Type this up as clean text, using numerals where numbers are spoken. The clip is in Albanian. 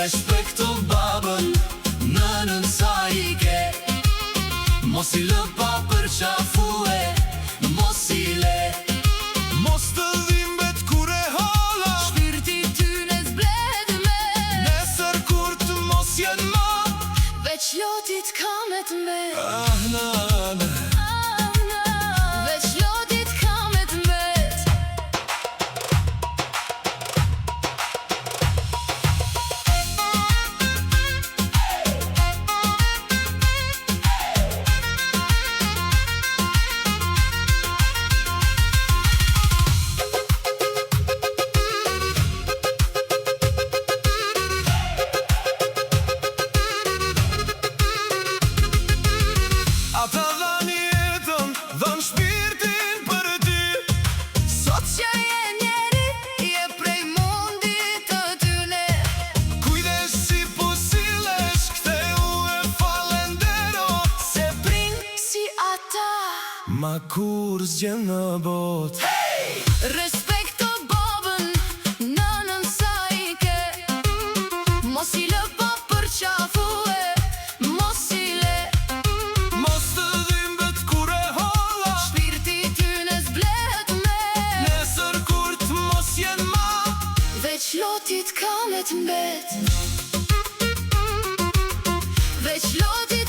Respekto babën, nënën sa i ke. Mos i lë pa përqafue, mos i le. Mos të dhimbet kur e hala, Shpirti tyne zblet me. nesër kur të mos jen ma. Veç lotit kamet me. Nane, Veç lotit kamet me. ata dhan jetën, dhan shpirtin për ty. Sot që je njeri, je prej mundit të tyne. Kujdes si po sillesh, ktheu e falendero. Se prin si ata. Ma kur zgjen në bot. Respekto babën, nënën sa i ke. Mos i lë pa përqafue, mos i le. Mos të dhimbet kur e hala, Shpirti tyne zblet me. nesër kur të mos jen ma. Veç lotit kamet mbet. Veç lotit